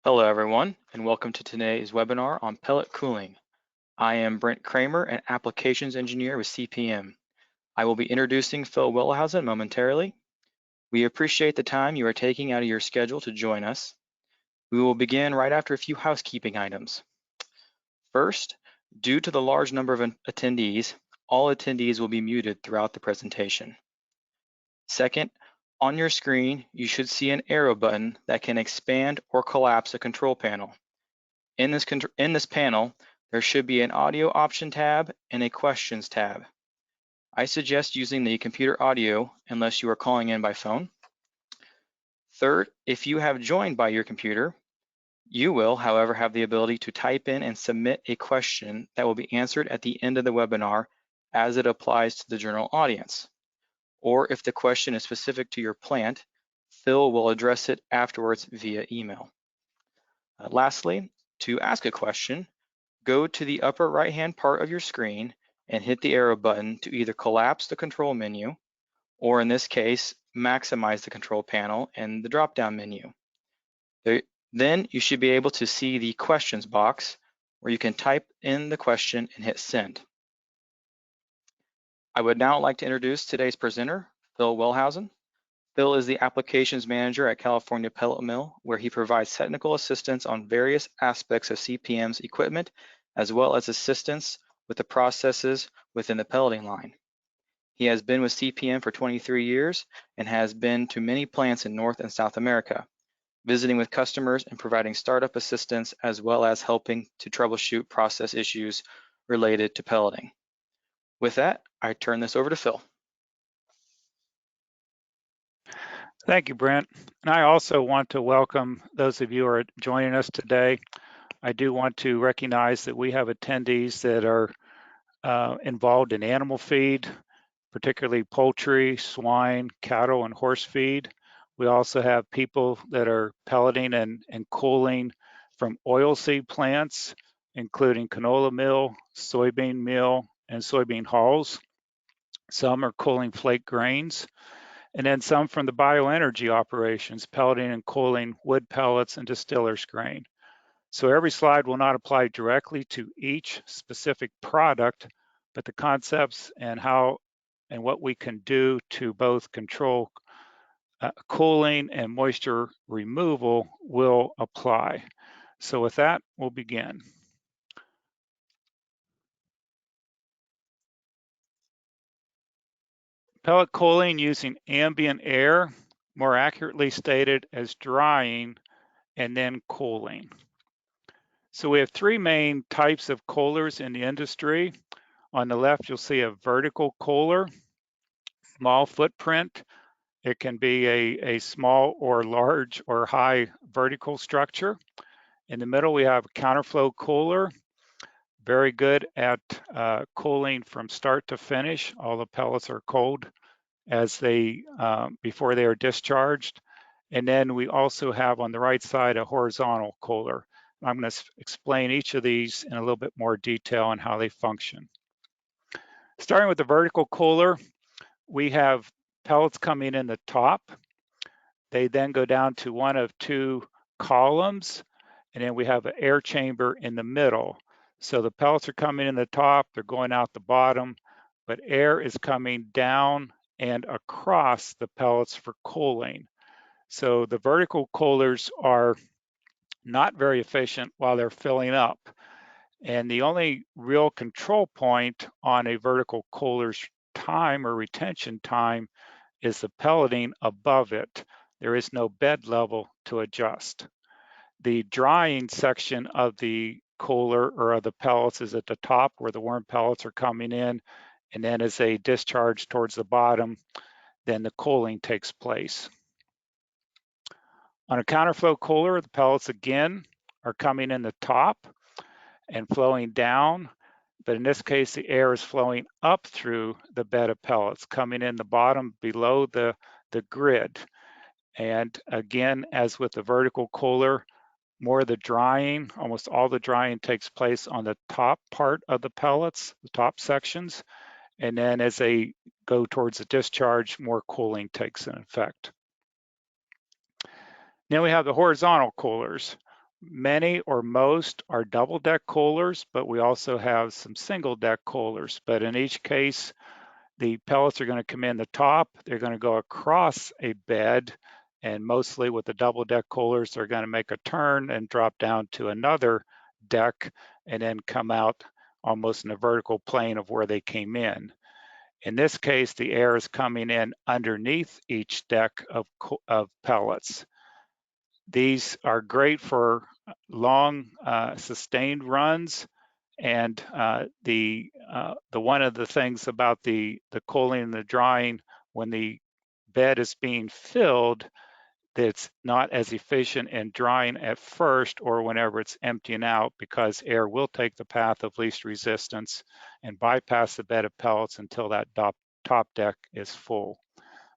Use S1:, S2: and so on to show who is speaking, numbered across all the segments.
S1: Hello everyone, and welcome to today's webinar on pellet cooling. I am Brent Kramer, an applications engineer with CPM. I will be introducing Phil Wilhausen momentarily. We appreciate the time you are taking out of your schedule to join us. We will begin right after a few housekeeping items. First, due to the large number of attendees, all attendees will be muted throughout the presentation. Second, on your screen, you should see an arrow button that can expand or collapse a control panel. In this panel, there should be an audio option tab and a questions tab. I suggest using the computer audio unless you are calling in by phone. Third, if you have joined by your computer, you will, however, have the ability to type in and submit a question that will be answered at the end of the webinar as it applies to the general audience. Or if the question is specific to your plant, Phil will address it afterwards via email. Lastly, to ask a question, go to the upper right-hand part of your screen and hit the arrow button to either collapse the control menu, or in this case, maximize the control panel in the drop-down menu. Then you should be able to see the questions box where you can type in the question and hit send. I would now like to introduce today's presenter, Phil Wilhausen. Phil is the applications manager at California Pellet Mill, where he provides technical assistance on various aspects of CPM's equipment, as well as assistance with the processes within the pelleting line. He has been with CPM for 23 years and has been to many plants in North and South America, visiting with customers and providing startup assistance, as well as helping to troubleshoot process issues related to pelleting. With that, I turn this over to Phil.
S2: Thank you, Brent. And I also want to welcome those of you who are joining us today. I do want to recognize that we have attendees that are involved in animal feed, particularly poultry, swine, cattle, and horse feed. We also have people that are pelleting and cooling from oilseed plants, including canola meal, soybean meal, and soybean hulls. Some are cooling flake grains, and then some from the bioenergy operations, pelleting and cooling wood pellets and distillers grain. So every slide will not apply directly to each specific product, but the concepts and how and what we can do to both control cooling and moisture removal will apply. So with that, we'll begin. Pellet cooling using ambient air, more accurately stated as drying and then cooling. So we have three main types of coolers in the industry. On the left, you'll see a vertical cooler, small footprint. It can be a small or large or high vertical structure. In the middle, we have a counterflow cooler, very good at cooling from start to finish. All the pellets are cold as they before they are discharged. And then we also have on the right side a horizontal cooler. I'm going to explain each of these in a little bit more detail on how they function. Starting with the vertical cooler, we have pellets coming in the top. They then go down to one of two columns, and then we have an air chamber in the middle. So the pellets are coming in the top, they're going out the bottom, but air is coming down and across the pellets for cooling. So the vertical coolers are not very efficient while they're filling up. And the only real control point on a vertical cooler's time or retention time is the pelleting above it. There is no bed level to adjust. The drying section of the cooler or of the pellets is at the top where the worm pellets are coming in, and then as they discharge towards the bottom, then the cooling takes place. On a counterflow cooler, the pellets again are coming in the top and flowing down, but in this case, the air is flowing up through the bed of pellets, coming in the bottom below the grid. And again, as with the vertical cooler, more of the drying, almost all the drying takes place on the top part of the pellets, the top sections. And then as they go towards the discharge, more cooling takes in effect. Then we have the horizontal coolers, Many or most are double deck coolers, but we also have some single deck coolers. But in each case, the pellets are going to come in the top, they're going to go across a bed, and mostly with the double deck coolers, they're going to make a turn and drop down to another deck and then come out almost in a vertical plane of where they came in. In this case, the air is coming in underneath each deck of pellets. These are great for long sustained runs. And the one of the things about the cooling and the drying, when the bed is being filled, that's not as efficient in drying at first or whenever it's emptying out, because air will take the path of least resistance and bypass the bed of pellets until that top deck is full.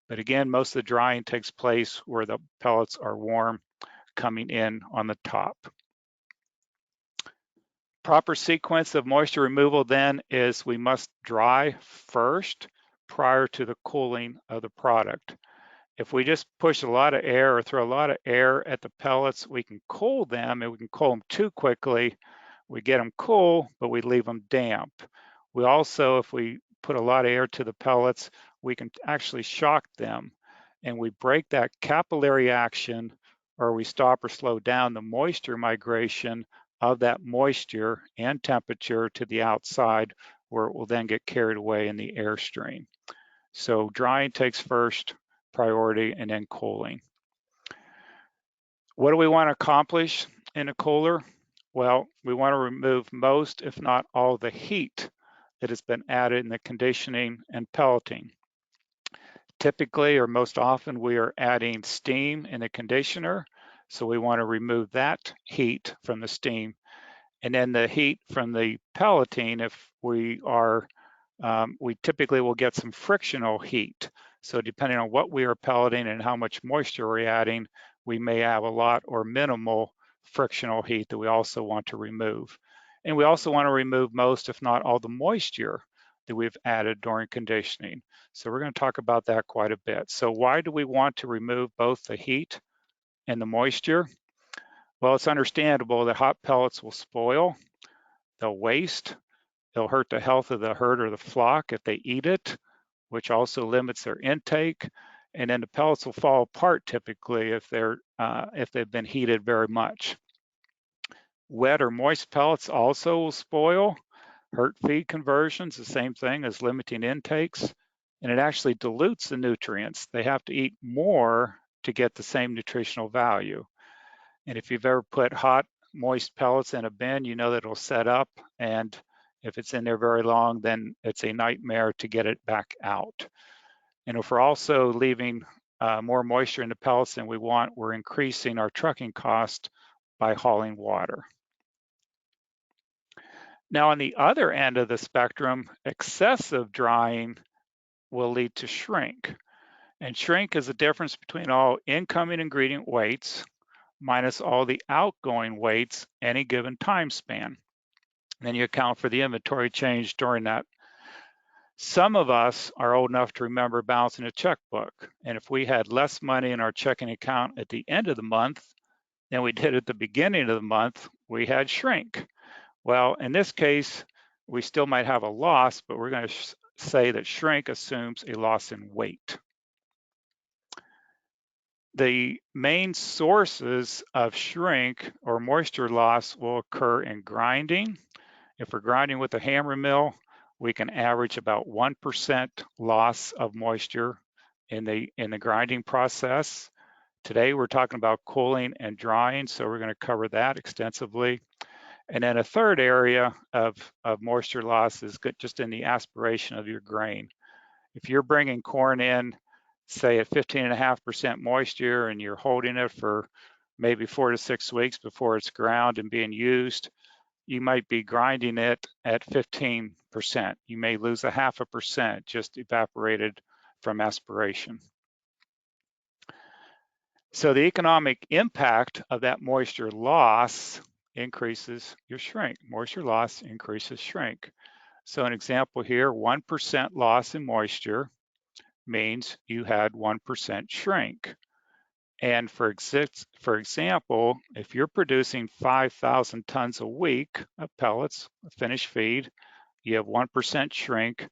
S2: But again, most of the drying takes place where the pellets are warm coming in on the top. Proper sequence of moisture removal then is we must dry first prior to the cooling of the product. If we just push a lot of air or throw a lot of air at the pellets, we can cool them, and we can cool them too quickly. We get them cool, but we leave them damp. We also, if we put a lot of air to the pellets, we can actually shock them, and we break that capillary action, or we stop or slow down the moisture migration of that moisture and temperature to the outside, where it will then get carried away in the airstream. So drying takes first priority, and then cooling. What do we want to accomplish in a cooler? Well, we want to remove most, if not all, the heat that has been added in the conditioning and pelleting. Typically, or most often, we are adding steam in the conditioner, so we want to remove that heat from the steam. And then the heat from the pelleting, if we are, we typically will get some frictional heat. So depending on what we are pelleting and how much moisture we're adding, we may have a lot or minimal frictional heat that we also want to remove. And we also want to remove most, if not all, the moisture that we've added during conditioning. So we're going to talk about that quite a bit. So why do we want to remove both the heat and the moisture? Well, it's understandable that hot pellets will spoil, they'll waste, they'll hurt the health of the herd or the flock if they eat it, which also limits their intake. And then the pellets will fall apart typically if they've been heated very much. Wet or moist pellets also will spoil, hurt feed conversions, the same thing as limiting intakes, and it actually dilutes the nutrients. They have to eat more to get the same nutritional value. And if you've ever put hot, moist pellets in a bin, you know that it'll set up, and if it's in there very long, then it's a nightmare to get it back out. And if we're also leaving more moisture in the pellets than we want, we're increasing our trucking cost by hauling water. Now, on the other end of the spectrum, excessive drying will lead to shrink. And shrink is the difference between all incoming ingredient weights minus all the outgoing weights any given time span. And then you account for the inventory change during that. Some of us are old enough to remember balancing a checkbook. And if we had less money in our checking account at the end of the month than we did at the beginning of the month, we had shrink. Well, in this case, we still might have a loss, but we're going to say that shrink assumes a loss in weight. The main sources of shrink or moisture loss will occur in grinding. If we're grinding with a hammer mill, we can average about 1% loss of moisture in the grinding process. Today, we're talking about cooling and drying, so we're going to cover that extensively. And then a third area of moisture loss is just in the aspiration of your grain. If you're bringing corn in, say at 15.5% moisture, and you're holding it for maybe 4 to 6 weeks before it's ground and being used, you might be grinding it at 15%. You may lose 0.5% just evaporated from aspiration. So the economic impact of that moisture loss increases your shrink. Moisture loss increases shrink. So an example here, 1% loss in moisture means you had 1% shrink. And for example, if you're producing 5,000 tons a week of pellets, finished feed, you have 1% shrink,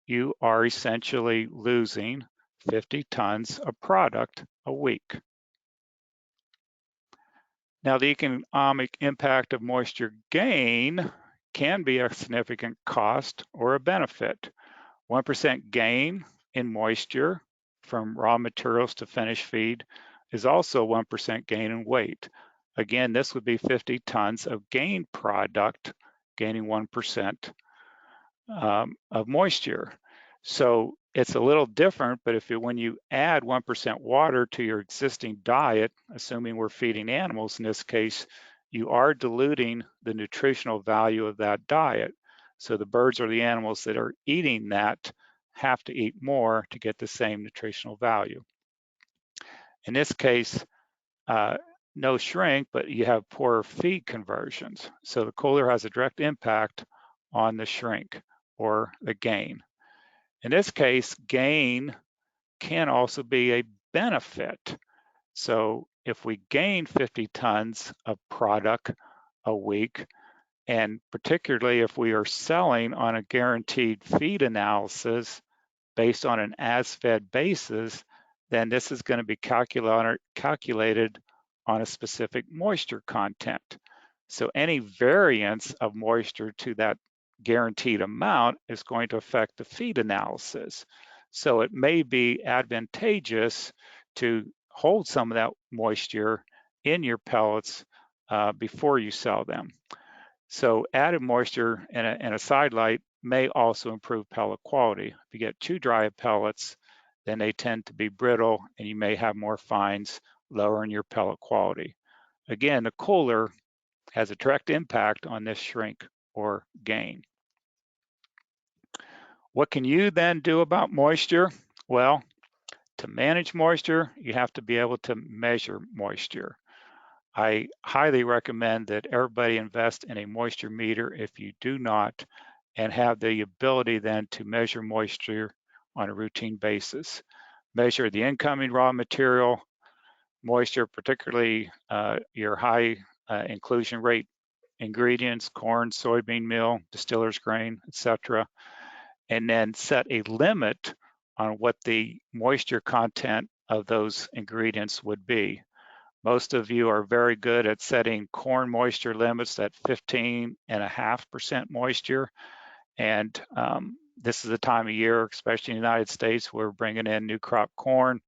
S2: you are essentially losing 50 tons of product a week. Now, the economic impact of moisture gain can be a significant cost or a benefit. 1% gain in moisture from raw materials to finished feed is also 1% gain in weight. Again, this would be 50 tons of gain product, gaining 1% of moisture. So it's a little different, but when you add 1% water to your existing diet, assuming we're feeding animals in this case, you are diluting the nutritional value of that diet. So the birds or the animals that are eating that have to eat more to get the same nutritional value. In this case, no shrink, but you have poorer feed conversions. So the cooler has a direct impact on the shrink or the gain. In this case, gain can also be a benefit. So if we gain 50 tons of product a week, and particularly if we are selling on a guaranteed feed analysis based on an as-fed basis, then this is going to be calculated on a specific moisture content. So any variance of moisture to that guaranteed amount is going to affect the feed analysis. So it may be advantageous to hold some of that moisture in your pellets before you sell them. So added moisture and a side light may also improve pellet quality. If you get too dry of pellets, then they tend to be brittle and you may have more fines, lowering your pellet quality. Again, the cooler has a direct impact on this shrink or gain. What can you then do about moisture? Well, to manage moisture, you have to be able to measure moisture. I highly recommend that everybody invest in a moisture meter if you do not, and have the ability then to measure moisture on a routine basis. Measure the incoming raw material moisture, particularly your high inclusion rate ingredients, corn, soybean meal, distiller's grain, etc. And then set a limit on what the moisture content of those ingredients would be. Most of you are very good at setting corn moisture limits at 15.5% moisture. And this is the time of year, especially in the United States, we're bringing in new crop corn.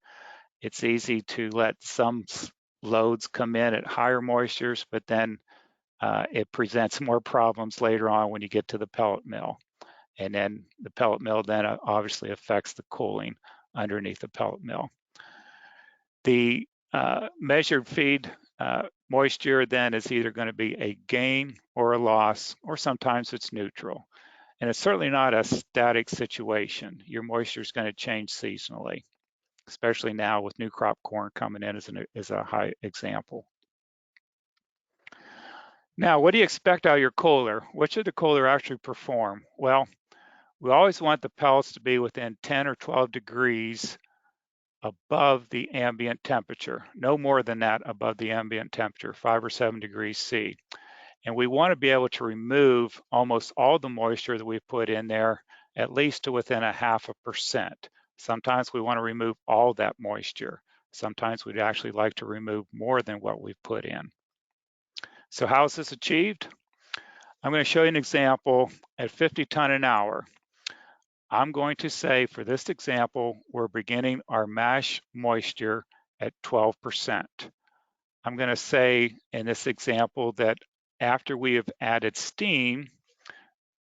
S2: It's easy to let some loads come in at higher moistures, but then it presents more problems later on when you get to the pellet mill. And then the pellet mill then obviously affects the cooling underneath the pellet mill. The measured feed moisture then is either going to be a gain or a loss, or sometimes it's neutral. And it's certainly not a static situation. Your moisture is going to change seasonally, especially now with new crop corn coming in as a high example. Now, what do you expect out of your cooler? What should the cooler actually perform? Well, we always want the pellets to be within 10 or 12 degrees above the ambient temperature, no more than that above the ambient temperature, 5 or 7 degrees C. And we want to be able to remove almost all the moisture that we've put in there, at least to within 0.5%. Sometimes we want to remove all that moisture. Sometimes we'd actually like to remove more than what we've put in. So how is this achieved? I'm going to show you an example at 50 ton an hour. I'm going to say for this example, we're beginning our mash moisture at 12%. I'm going to say in this example that after we have added steam,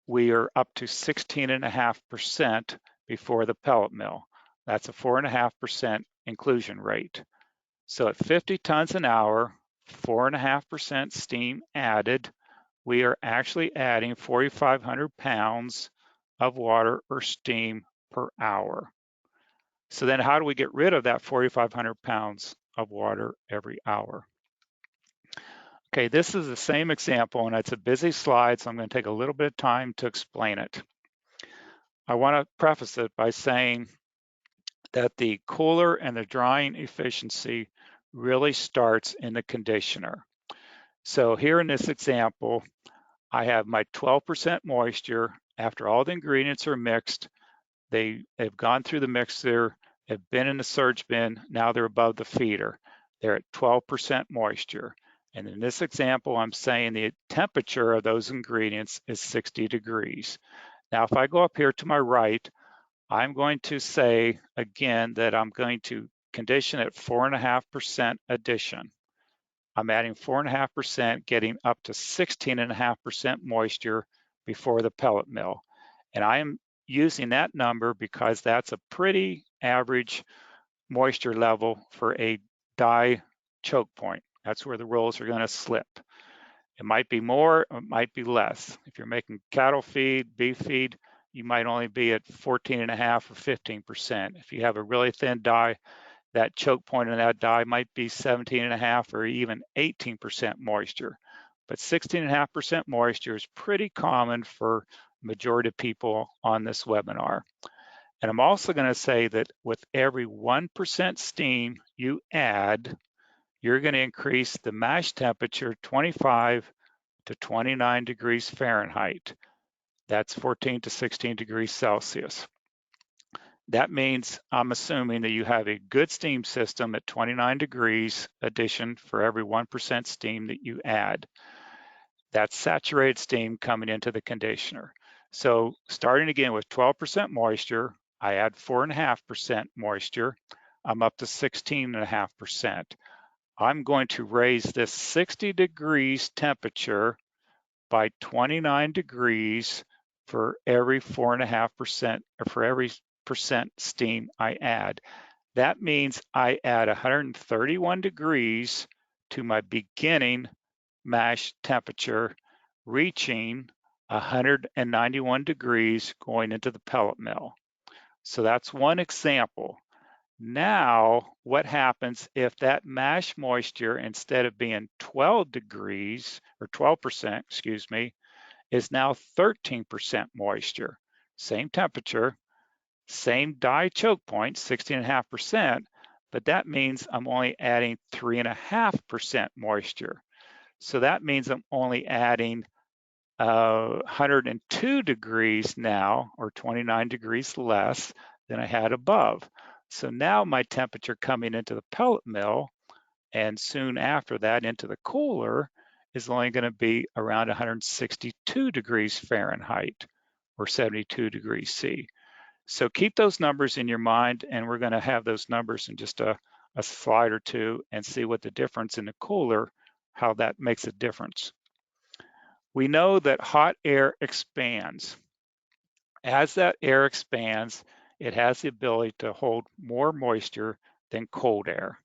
S2: we are up to 16.5% before the pellet mill. That's a 4.5% inclusion rate. So at 50 tons an hour, 4.5% steam added, we are actually adding 4,500 pounds of water or steam per hour. So then how do we get rid of that 4,500 pounds of water every hour? Okay, this is the same example, and it's a busy slide, so I'm going to take a little bit of time to explain it. I want to preface it by saying that the cooler and the drying efficiency really starts in the conditioner. So here in this example, I have my 12% moisture. After all the ingredients are mixed, they've gone through the mixer, have been in the surge bin, now they're above the feeder. They're at 12% moisture. And in this example, I'm saying the temperature of those ingredients is 60 degrees. Now, if I go up here to my right, I'm going to say again that I'm going to condition at 4.5% addition. I'm adding 4.5%, getting up to 16.5% moisture before the pellet mill. And I am using that number because that's a pretty average moisture level for a die choke point. That's where the rolls are going to slip. It might be more, it might be less. If you're making cattle feed, beef feed, you might only be at 14.5 or 15%. If you have a really thin die, that choke point in that die might be 17.5 or even 18% moisture. But 16.5% moisture is pretty common for majority of people on this webinar. And I'm also going to say that with every 1% steam you add, you're going to increase the mash temperature 25 to 29 degrees Fahrenheit. That's 14 to 16 degrees Celsius. That means I'm assuming that you have a good steam system at 29 degrees addition for every 1% steam that you add. That's saturated steam coming into the conditioner. So starting again with 12% moisture, I add 4.5% moisture, I'm up to 16.5%. I'm going to raise this 60 degrees temperature by 29 degrees for every 4.5% or for every percent steam I add. That means I add 131 degrees to my beginning mash temperature, reaching 191 degrees going into the pellet mill. So that's one example. Now, what happens if that mash moisture, instead of being 12 degrees or 12%, excuse me, is now 13% moisture? Same temperature, same die choke point, 16.5%, but that means I'm only adding 3.5% moisture. So that means I'm only adding 102 degrees now, or 29 degrees less than I had above. So now my temperature coming into the pellet mill and soon after that into the cooler is only going to be around 162 degrees Fahrenheit or 72 degrees C. So keep those numbers in your mind, and we're going to have those numbers in just a slide or two and see what the difference in the cooler, how that makes a difference. We know that hot air expands. As that air expands, it has the ability to hold more moisture than cold air.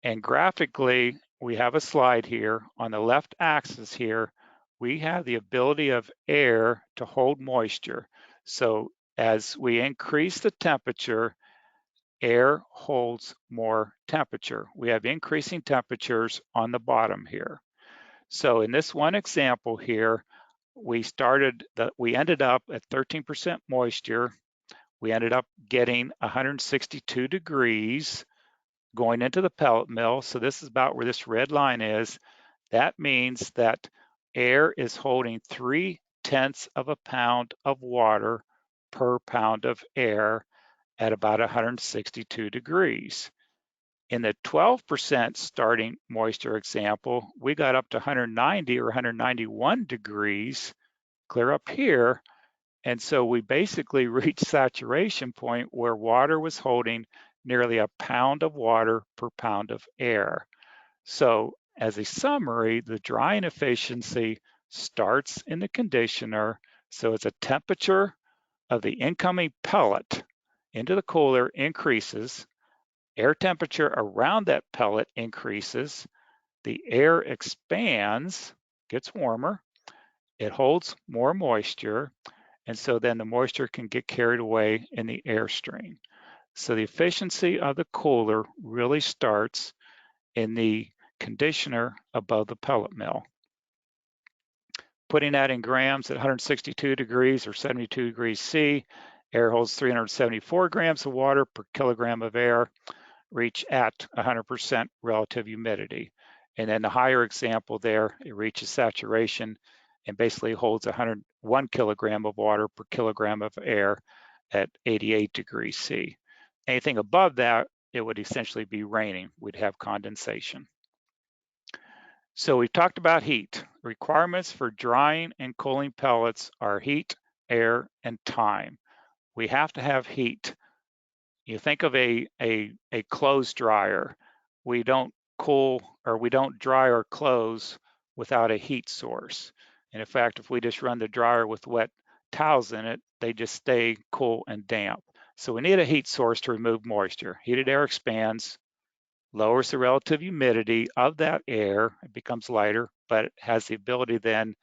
S2: And graphically, we have a slide here. On the left axis here, we have the ability of air to hold moisture. So as we increase the temperature, air holds more temperature. We have increasing temperatures on the bottom here. So in this one example here, we ended up at 13% moisture. We ended up getting 162 degrees going into the pellet mill. So this is about where this red line is. That means that air is holding 0.3 of a pound of water per pound of air at about 162 degrees. In the 12% starting moisture example, we got up to 190 or 191 degrees clear up here. And so we basically reached saturation point where water was holding nearly a pound of water per pound of air. So as a summary, the drying efficiency starts in the conditioner. So as the temperature of the incoming pellet into the cooler increases, air temperature around that pellet increases, the air expands, gets warmer, it holds more moisture, and so then the moisture can get carried away in the airstream. So the efficiency of the cooler really starts in the conditioner above the pellet mill. Putting that in grams at 162 degrees or 72 degrees C, air holds 374 grams of water per kilogram of air. reach at 100% relative humidity. And then the higher example there, it reaches saturation and basically holds 101 kilogram of water per kilogram of air at 88 degrees C. Anything above that, it would essentially be raining. We'd have condensation. So we've talked about heat. Requirements for drying and cooling pellets are heat, air, and time. We have to have heat. You think of a clothes dryer. We don't cool or we don't dry our clothes without a heat source. And in fact, if we just run the dryer with wet towels in it, they just stay cool and damp. So we need a heat source to remove moisture. Heated air expands, lowers the relative humidity of that air. It becomes lighter, but it has the ability then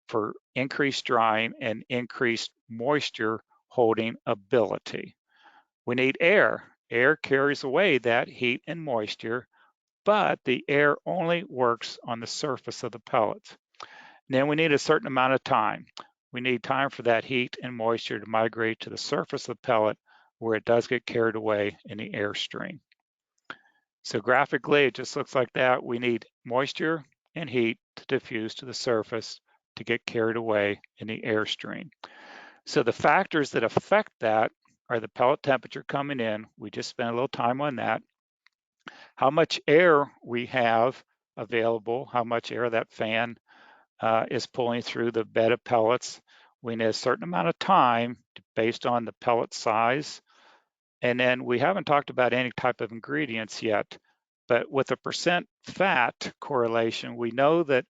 S2: for increased drying and increased moisture holding ability. We need air. Air carries away that heat and moisture, but the air only works on the surface of the pellets. Then we need a certain amount of time. We need time for that heat and moisture to migrate to the surface of the pellet where it does get carried away in the airstream. So graphically, it just looks like that. We need moisture and heat to diffuse to the surface to get carried away in the airstream. So the factors that affect that are the pellet temperature coming in. We just spent a little time on that. How much air we have available, how much air that fan is pulling through the bed of pellets. We need a certain amount of time based on the pellet size. And then we haven't talked about any type of ingredients yet, but with a percent fat correlation, we know that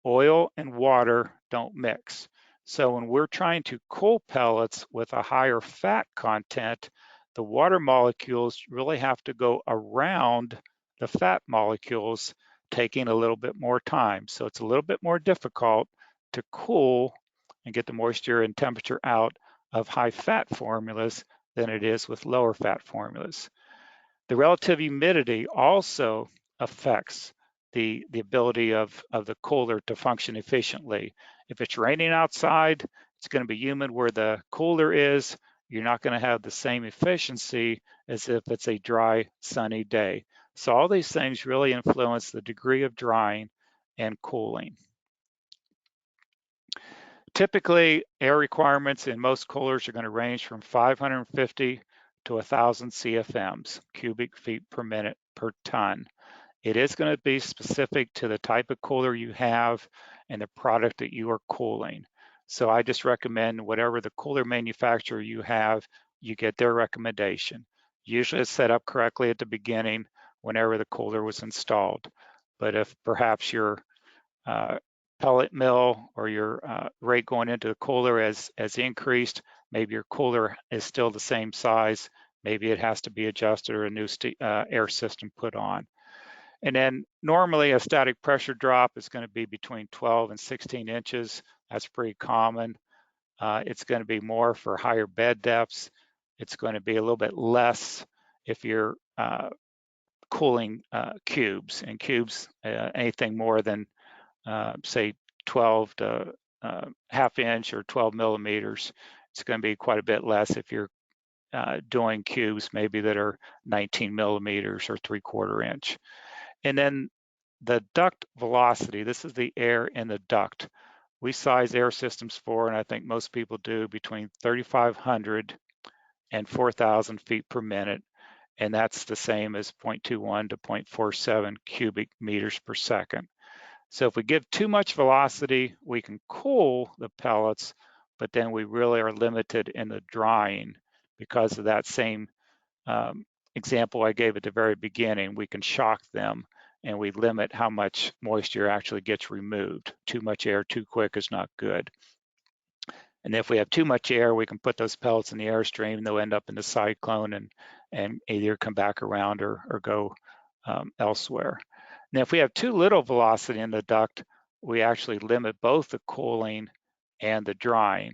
S2: oil and water don't mix. So when we're trying to cool pellets with a higher fat content, the water molecules really have to go around the fat molecules, taking a little bit more time. So it's a little bit more difficult to cool and get the moisture and temperature out of high fat formulas than it is with lower fat formulas. The relative humidity also affects the ability of the cooler to function efficiently. If it's raining outside, it's going to be humid where the cooler is. You're not going to have the same efficiency as if it's a dry, sunny day. So all these things really influence the degree of drying and cooling. Typically, air requirements in most coolers are going to range from 550 to 1,000 CFMs, cubic feet per minute per ton. It is going to be specific to the type of cooler you have and the product that you are cooling. So I just recommend whatever the cooler manufacturer you have, you get their recommendation. Usually it's set up correctly at the beginning whenever the cooler was installed. But if perhaps your pellet mill or your rate going into the cooler has increased, maybe your cooler is still the same size, maybe it has to be adjusted or a new air system put on. And then normally a static pressure drop is going to be between 12 and 16 inches. That's pretty common. It's going to be more for higher bed depths. It's going to be a little bit less if you're cooling cubes. And cubes, anything more than say 12 to half inch or 12 millimeters, it's going to be quite a bit less if you're doing cubes maybe that are 19 millimeters or 3/4 inch. And then the duct velocity, this is the air in the duct. We size air systems for, and I think most people do, between 3,500 and 4,000 feet per minute. And that's the same as 0.21 to 0.47 cubic meters per second. So if we give too much velocity, we can cool the pellets, but then we really are limited in the drying because of that same example I gave at the very beginning. We can shock them and we limit how much moisture actually gets removed. Too much air too quick is not good. And if we have too much air, we can put those pellets in the airstream and they'll end up in the cyclone and either come back around or go elsewhere. Now, if we have too little velocity in the duct, we actually limit both the cooling and the drying.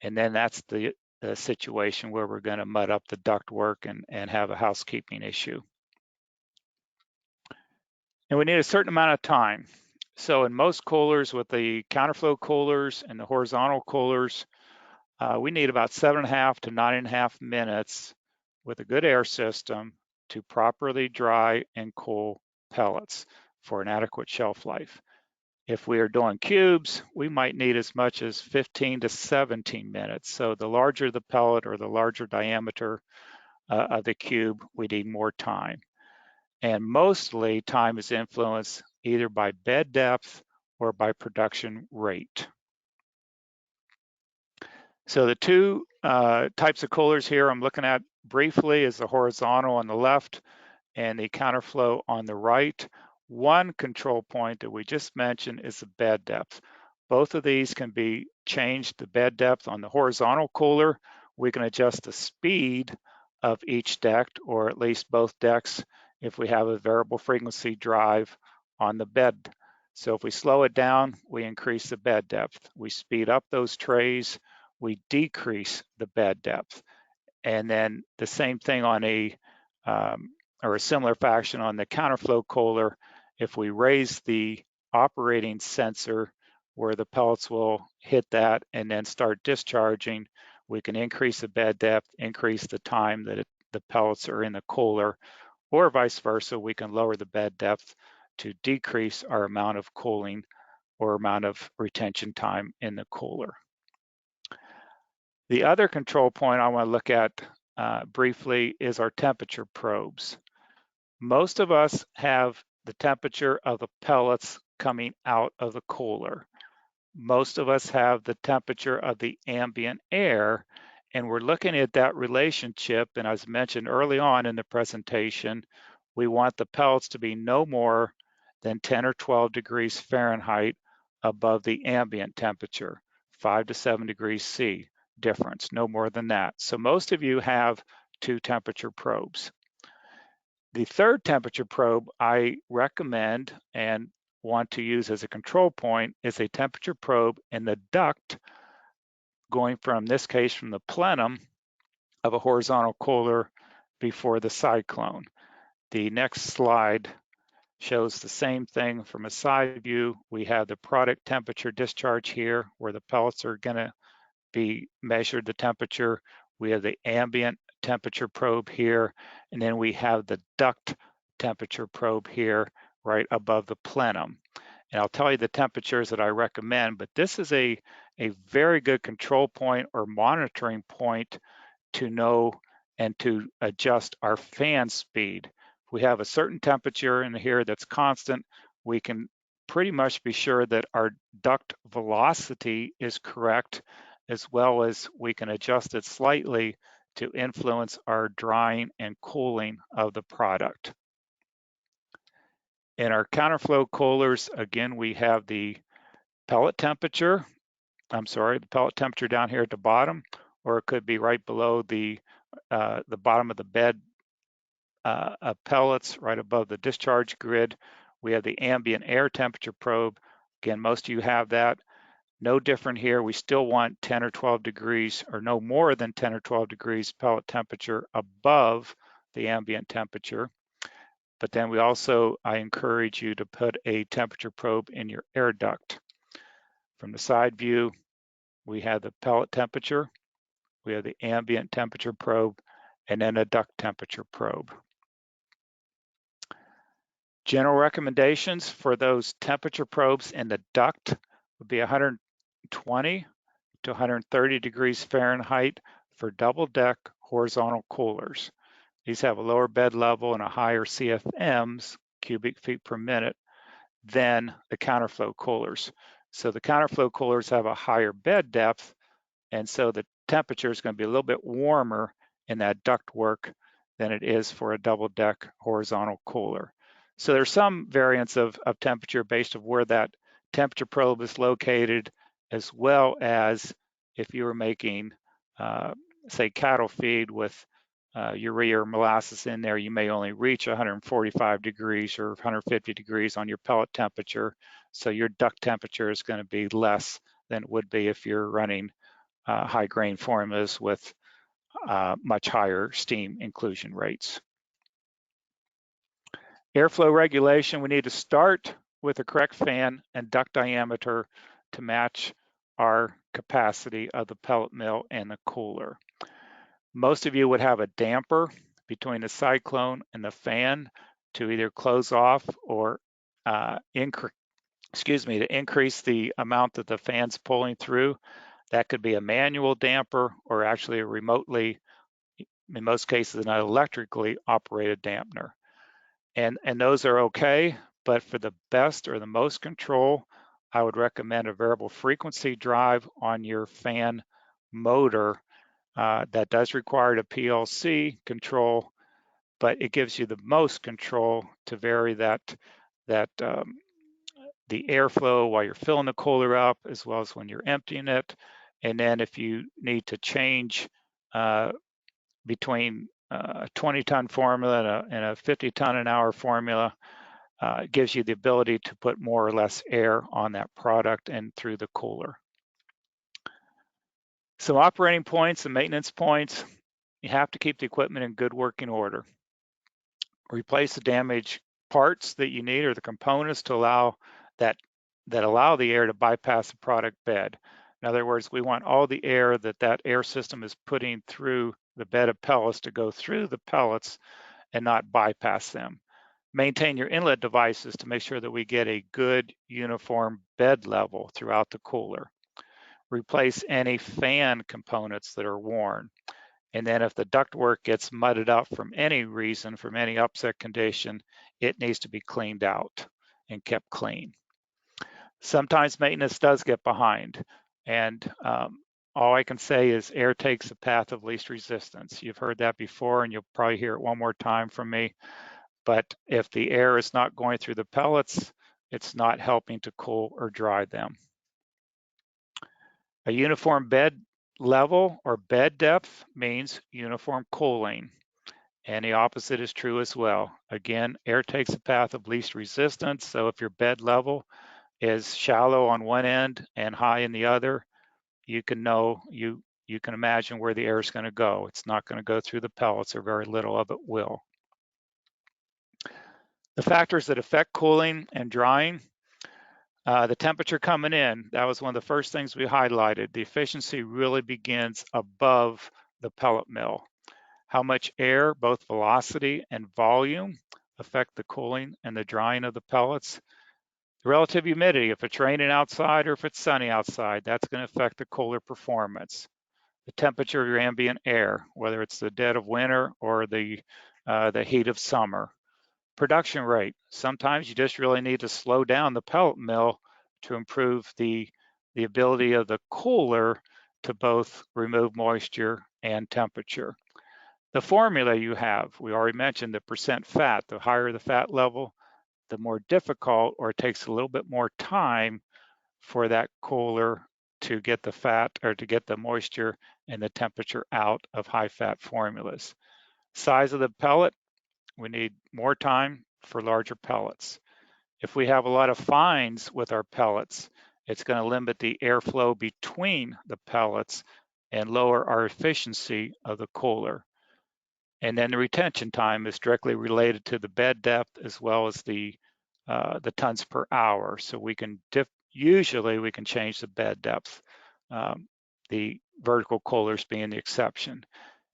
S2: And then that's the situation where we're going to mud up the duct work and have a housekeeping issue. And we need a certain amount of time. So in most coolers with the counterflow coolers and the horizontal coolers, we need about 7.5 to 9.5 minutes with a good air system to properly dry and cool pellets for an adequate shelf life. If we are doing cubes, we might need as much as 15 to 17 minutes. So the larger the pellet or the larger diameter of the cube, we need more time. And mostly time is influenced either by bed depth or by production rate. So the two types of coolers here I'm looking at briefly is the horizontal on the left and the counterflow on the right. One control point that we just mentioned is the bed depth. Both of these can be changed. The bed depth on the horizontal cooler, we can adjust the speed of each deck, or at least both decks, if we have a variable frequency drive on the bed. So if we slow it down, we increase the bed depth. We speed up those trays, we decrease the bed depth. And then the same thing on or a similar fashion on the counterflow cooler. If we raise the operating sensor where the pellets will hit that and then start discharging, we can increase the bed depth, increase the time that the pellets are in the cooler, or vice versa, we can lower the bed depth to decrease our amount of cooling or amount of retention time in the cooler. The other control point I want to look at briefly is our temperature probes. Most of us have the temperature of the pellets coming out of the cooler. Most of us have the temperature of the ambient air, and we're looking at that relationship. And as mentioned early on in the presentation, we want the pellets to be no more than 10 or 12 degrees Fahrenheit above the ambient temperature, 5 to 7 degrees C difference, no more than that. So most of you have two temperature probes. The third temperature probe I recommend and want to use as a control point is a temperature probe in the duct going from, this case, from the plenum of a horizontal cooler before the cyclone. The next slide shows the same thing from a side view. We have the product temperature discharge here where the pellets are going to be measured, the temperature. We have the ambient temperature probe here, and then we have the duct temperature probe here right above the plenum. And I'll tell you the temperatures that I recommend, but this is a very good control point or monitoring point to know and to adjust our fan speed. If we have a certain temperature in here that's constant, we can pretty much be sure that our duct velocity is correct, as well as we can adjust it slightly to influence our drying and cooling of the product. In our counterflow coolers, again, we have the pellet temperature. The pellet temperature down here at the bottom, or it could be right below the bottom of the bed of pellets, right above the discharge grid. We have the ambient air temperature probe. Again, most of you have that. No different here. We still want 10 or 12 degrees, or no more than 10 or 12 degrees pellet temperature above the ambient temperature. But then we also, I encourage you to put a temperature probe in your air duct. From the side view, we have the pellet temperature, we have the ambient temperature probe, and then a duct temperature probe. General recommendations for those temperature probes in the duct would be 120 to 130 degrees Fahrenheit for double deck horizontal coolers. These have a lower bed level and a higher CFMs, cubic feet per minute, than the counterflow coolers. So the counterflow coolers have a higher bed depth, and so the temperature is going to be a little bit warmer in that duct work than it is for a double deck horizontal cooler. So there's some variance of temperature based on where that temperature probe is located, as well as if you were making, say, cattle feed with urea or molasses in there, you may only reach 145 degrees or 150 degrees on your pellet temperature. So your duct temperature is going to be less than it would be if you're running high grain formulas with much higher steam inclusion rates. Airflow regulation, we need to start with the correct fan and duct diameter to match our capacity of the pellet mill and the cooler. Most of you would have a damper between the cyclone and the fan to either close off or to increase the amount that the fan's pulling through. That could be a manual damper or actually a remotely, in most cases, an electrically operated dampener. And those are okay, but for the best or the most control, I would recommend a variable frequency drive on your fan motor. That does require a PLC control, but it gives you the most control to vary the airflow while you're filling the cooler up, as well as when you're emptying it. And then if you need to change between a 20-ton formula and a 50-ton an hour formula, it gives you the ability to put more or less air on that product and through the cooler. So operating points and maintenance points, you have to keep the equipment in good working order. Replace the damaged parts that you need or the components to allow that allow the air to bypass the product bed. In other words, we want all the air that air system is putting through the bed of pellets to go through the pellets and not bypass them. Maintain your inlet devices to make sure that we get a good uniform bed level throughout the cooler. Replace any fan components that are worn. And then if the ductwork gets mudded up from any reason, from any upset condition, it needs to be cleaned out and kept clean. Sometimes maintenance does get behind, and all I can say is air takes the path of least resistance. You've heard that before, and you'll probably hear it one more time from me. But if the air is not going through the pellets, it's not helping to cool or dry them. A uniform bed level or bed depth means uniform cooling, and the opposite is true as well. Again, air takes the path of least resistance, so if your bed level is shallow on one end and high in the other, you can imagine where the air is going to go. It's not going to go through the pellets, or very little of it will. The factors that affect cooling and drying, the temperature coming in, that was one of the first things we highlighted. The efficiency really begins above the pellet mill. How much air, both velocity and volume, affect the cooling and the drying of the pellets. The relative humidity, if it's raining outside or if it's sunny outside, that's going to affect the cooler performance. The temperature of your ambient air, whether it's the dead of winter or the heat of summer. Production rate, sometimes you just really need to slow down the pellet mill to improve the ability of the cooler to both remove moisture and temperature. The formula you have, we already mentioned the percent fat. The higher the fat level, the more difficult, or it takes a little bit more time for that cooler to get the fat or to get the moisture and the temperature out of high fat formulas. Size of the pellet, we need more time for larger pellets. If we have a lot of fines with our pellets, it's going to limit the airflow between the pellets and lower our efficiency of the cooler. And then the retention time is directly related to the bed depth as well as the tons per hour. So we can usually we can change the bed depth, the vertical coolers being the exception.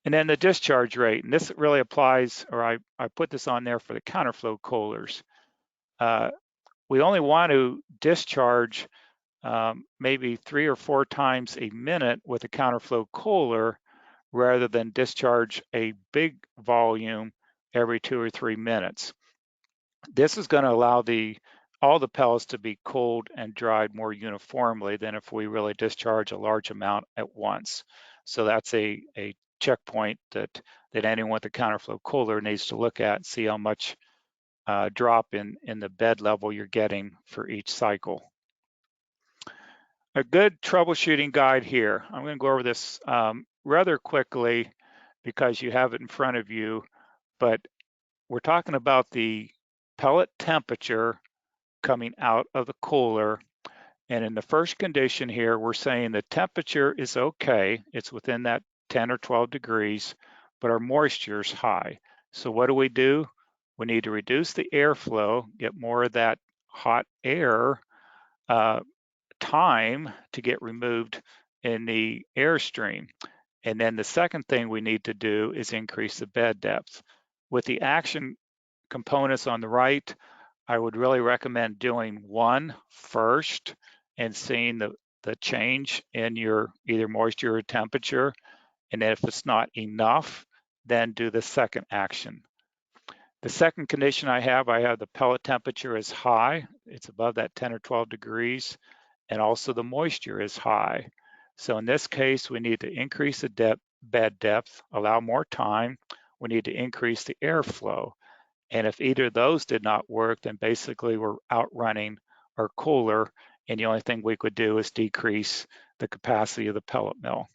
S2: And then the discharge rate, and this really applies, or I put this on there for the counterflow coolers. We only want to discharge maybe 3 or 4 times a minute with a counterflow cooler rather than discharge a big volume every 2 or 3 minutes. This is going to allow all the pellets to be cooled and dried more uniformly than if we really discharge a large amount at once. So that's a checkpoint that anyone with a counterflow cooler needs to look at and see how much drop in the bed level you're getting for each cycle. A good troubleshooting guide here. I'm going to go over this rather quickly because you have it in front of you, but we're talking about the pellet temperature coming out of the cooler. And in the first condition here, we're saying the temperature is okay. It's within that 10 or 12 degrees, but our moisture is high. So what do? We need to reduce the airflow, get more of that hot air time to get removed in the airstream. And then the second thing we need to do is increase the bed depth. With the action components on the right, I would really recommend doing one first and seeing the change in your either moisture or temperature. And then if it's not enough, then do the second action. The second condition I have the pellet temperature is high. It's above that 10 or 12 degrees, and also the moisture is high. So in this case, we need to increase the bed depth, allow more time. We need to increase the airflow. And if either of those did not work, then basically we're outrunning our cooler, and the only thing we could do is decrease the capacity of the pellet mill.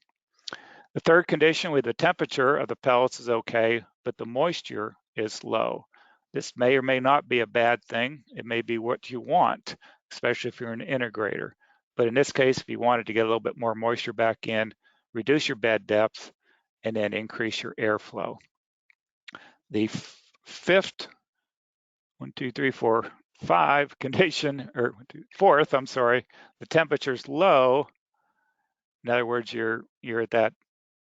S2: The third condition with the temperature of the pellets is okay, but the moisture is low. This may or may not be a bad thing. It may be what you want, especially if you're an integrator. But in this case, if you wanted to get a little bit more moisture back in, reduce your bed depth and then increase your airflow. The fifth, 1, 2, 3, 4, 5 condition, or fourth, I'm sorry, the temperature's low. In other words, you're at that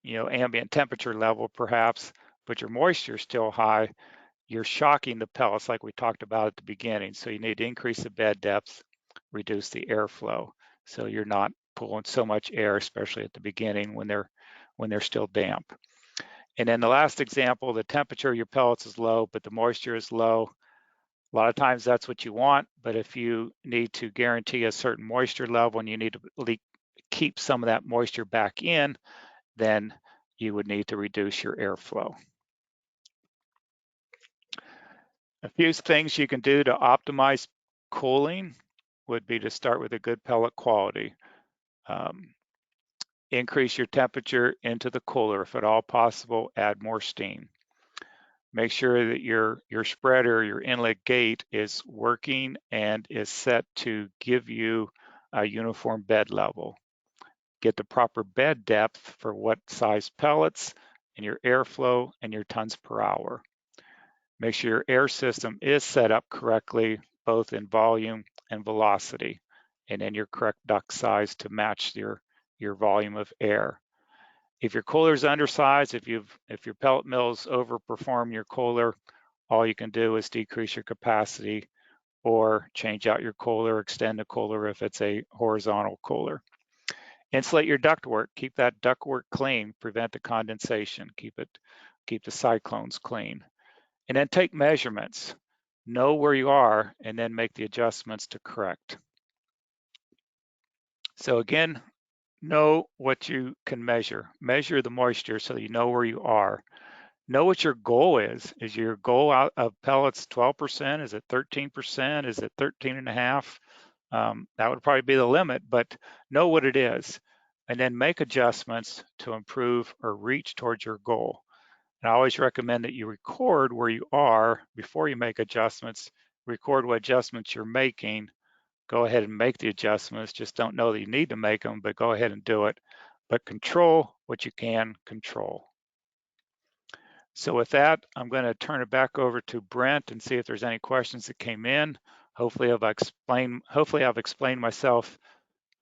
S2: ambient temperature level perhaps, but your moisture is still high. You're shocking the pellets like we talked about at the beginning. So you need to increase the bed depth, reduce the airflow. So you're not pulling so much air, especially at the beginning when they're still damp. And then the last example, the temperature of your pellets is low, but the moisture is low. A lot of times that's what you want, but if you need to guarantee a certain moisture level and you need to keep some of that moisture back in, then you would need to reduce your airflow. A few things you can do to optimize cooling would be to start with a good pellet quality. Increase your temperature into the cooler. If at all possible, add more steam. Make sure that your spreader, your inlet gate is working and is set to give you a uniform bed level. Get the proper bed depth for what size pellets and your airflow and your tons per hour. Make sure your air system is set up correctly, both in volume and velocity, and then your correct duct size to match your volume of air. If your cooler is undersized, if your pellet mills overperform your cooler, all you can do is decrease your capacity or change out your cooler, extend the cooler if it's a horizontal cooler. Insulate your ductwork. Keep that ductwork clean. Prevent the condensation. Keep the cyclones clean. And then take measurements. Know where you are and then make the adjustments to correct. So again, know what you can measure. Measure the moisture so you know where you are. Know what your goal is. Is your goal out of pellets 12%? Is it 13%? Is it 13.5%? That would probably be the limit, but know what it is. And then make adjustments to improve or reach towards your goal. And I always recommend that you record where you are before you make adjustments. Record what adjustments you're making. Go ahead and make the adjustments. Just don't know that you need to make them, but go ahead and do it. But control what you can control. So with that, I'm going to turn it back over to Brent and see if there's any questions that came in. Hopefully I've explained myself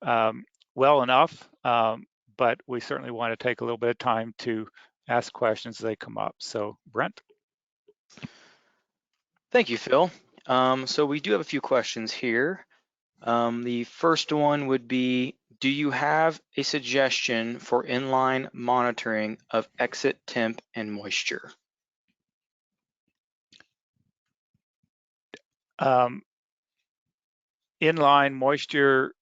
S2: well enough, but we certainly want to take a little bit of time to ask questions as they come up. So Brent.
S1: Thank you, Phil. So we do have a few questions here. The first one would be, do you have a suggestion for inline monitoring of exit temp and moisture?
S2: Inline moisture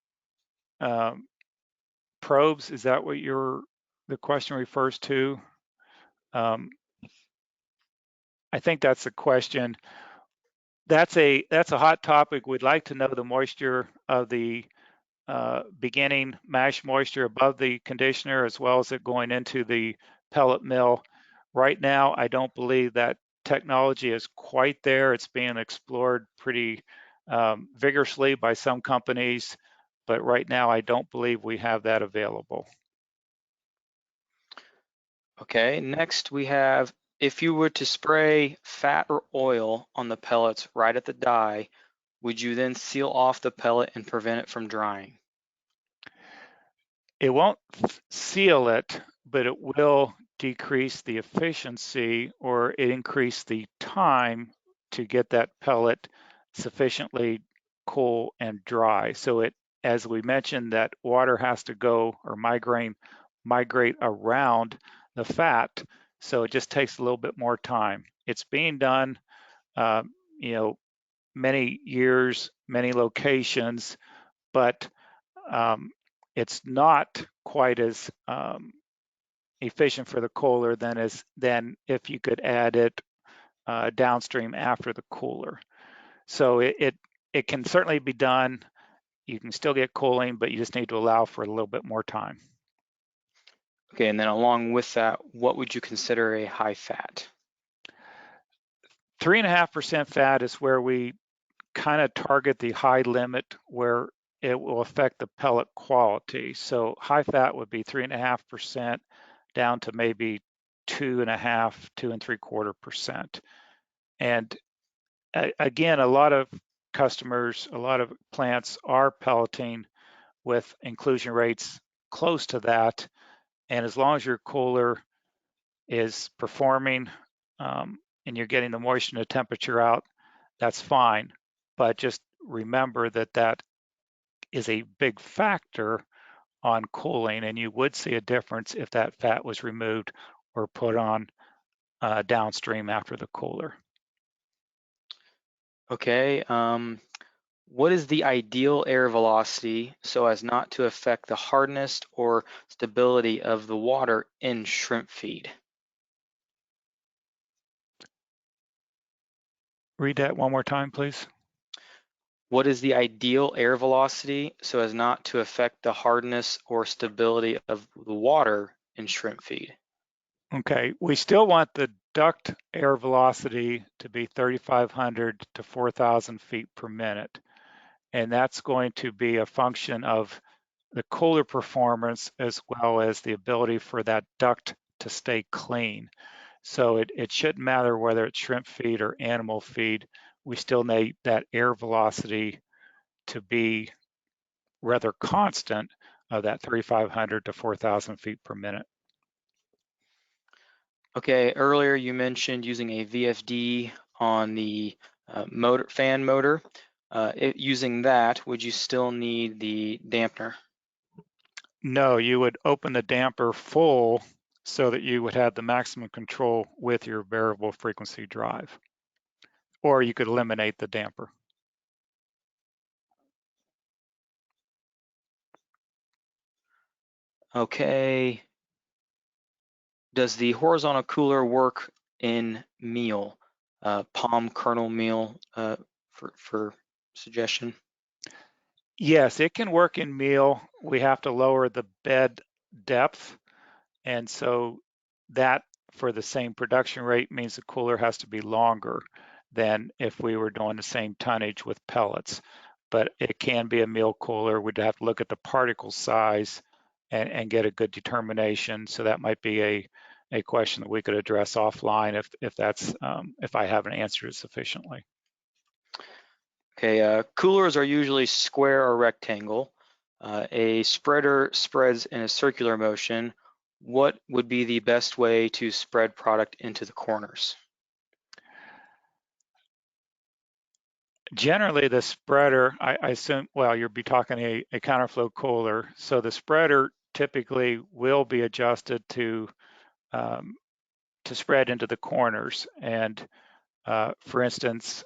S2: probes, is that what the question refers to? I think that's the question. That's a hot topic. We'd like to know the moisture of the beginning mash moisture above the conditioner as well as it going into the pellet mill. Right now, I don't believe that technology is quite there. It's being explored pretty vigorously by some companies, but right now I don't believe we have that available.
S1: Okay, next we have, if you were to spray fat or oil on the pellets right at the die, would you then seal off the pellet and prevent it from drying?
S2: It won't seal it, but it will decrease the efficiency or it increase the time to get that pellet sufficiently cool and dry. So it, as we mentioned, that water has to go or migrate around the fat. So it just takes a little bit more time. It's being done, uh, you know, many years, many locations, but um, it's not quite as efficient for the cooler than if you could add it downstream after the cooler. So it can certainly be done. You can still get cooling, but you just need to allow for a little bit more time.
S1: Okay, and then along with that, what would you consider a high fat?
S2: 3.5% fat is where we kind of target the high limit where it will affect the pellet quality. So high fat would be 3.5% down to maybe 2.5, 2.75%. And again, a lot of customers, a lot of plants are pelleting with inclusion rates close to that. And as long as your cooler is performing and you're getting the moisture and the temperature out, that's fine. But just remember that that is a big factor on cooling, and you would see a difference if that fat was removed or put on downstream after the cooler.
S1: Okay, what is the ideal air velocity so as not to affect the hardness or stability of the water in shrimp feed?
S2: Read that one more time, please.
S1: What is the ideal air velocity so as not to affect the hardness or stability of the water in shrimp feed?
S2: Okay, we still want the duct air velocity to be 3,500 to 4,000 feet per minute. And that's going to be a function of the cooler performance as well as the ability for that duct to stay clean. So it shouldn't matter whether it's shrimp feed or animal feed. We still need that air velocity to be rather constant of that 3,500 to 4,000 feet per minute.
S1: Okay, earlier you mentioned using a VFD on the fan motor. Using that, would you still need the dampener?
S2: No, you would open the damper full so that you would have the maximum control with your variable frequency drive, or you could eliminate the damper.
S1: Okay. Does the horizontal cooler work in meal, palm kernel meal for suggestion?
S2: Yes, it can work in meal. We have to lower the bed depth, and so that for the same production rate means the cooler has to be longer than if we were doing the same tonnage with pellets. But it can be a meal cooler. We'd have to look at the particle size and get a good determination. So that might be a question that we could address offline if I haven't answered it sufficiently.
S1: Okay, coolers are usually square or rectangle. A spreader spreads in a circular motion. What would be the best way to spread product into the corners?
S2: Generally, the spreader, I assume, well, you'll be talking a counterflow cooler. So the spreader typically will be adjusted um, to spread into the corners. And for instance,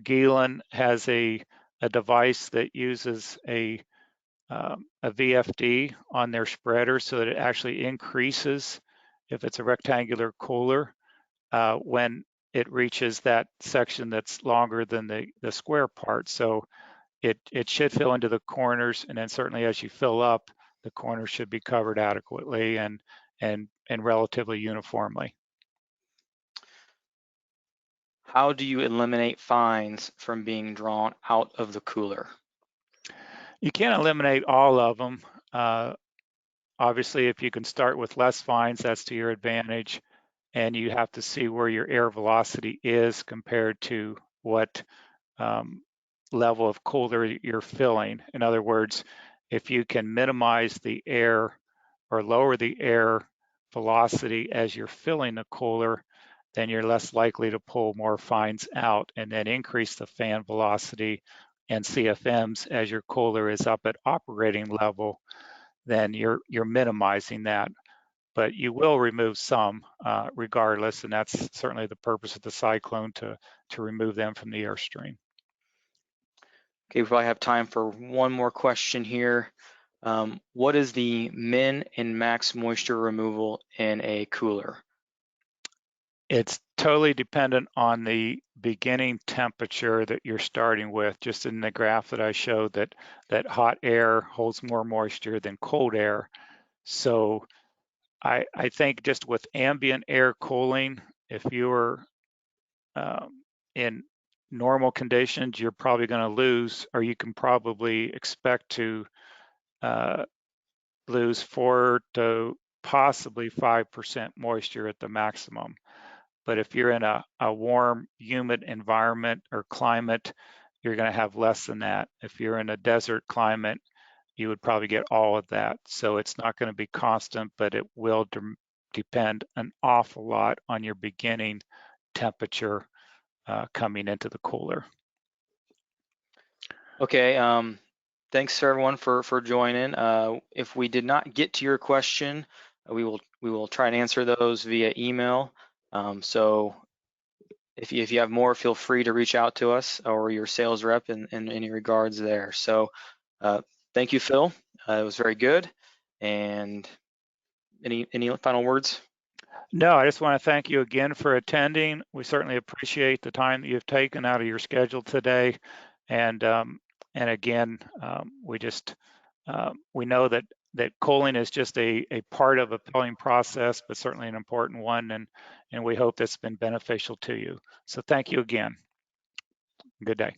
S2: Geelan has a device that uses a VFD on their spreader so that it actually increases if it's a rectangular cooler when it reaches that section that's longer than the square part. So it should fill into the corners, and then certainly as you fill up, the corners should be covered adequately and relatively uniformly.
S1: How do you eliminate fines from being drawn out of the cooler?
S2: You can't eliminate all of them. Obviously, if you can start with less fines, that's to your advantage. And you have to see where your air velocity is compared to what level of cooler you're filling. In other words, if you can minimize the air or lower the air velocity as you're filling the cooler, then you're less likely to pull more fines out, and then increase the fan velocity and CFMs as your cooler is up at operating level, then you're minimizing that. But you will remove some regardless, and that's certainly the purpose of the cyclone, to remove them from the airstream.
S1: Okay, we probably have time for one more question here. What is the min and max moisture removal in a cooler?
S2: It's totally dependent on the beginning temperature that you're starting with. Just in the graph that I showed, that hot air holds more moisture than cold air. So I think just with ambient air cooling, if you're in normal conditions, you're probably going to lose, or you can probably expect to lose 4 to possibly 5% moisture at the maximum. But if you're in a warm, humid environment or climate, you're going to have less than that. If you're in a desert climate, you would probably get all of that. So it's not going to be constant, but it will depend an awful lot on your beginning temperature coming into the cooler.
S1: Okay, thanks everyone for joining. If we did not get to your question, we will try and answer those via email. So if you have more, feel free to reach out to us or your sales rep in any regards there. So thank you, Phil. It was very good. And any final words?
S2: No, I just want to thank you again for attending. We certainly appreciate the time that you've taken out of your schedule today. And again, we know that cooling is just a part of a pelling process, but certainly an important one. And we hope that's been beneficial to you. So thank you again. Good day.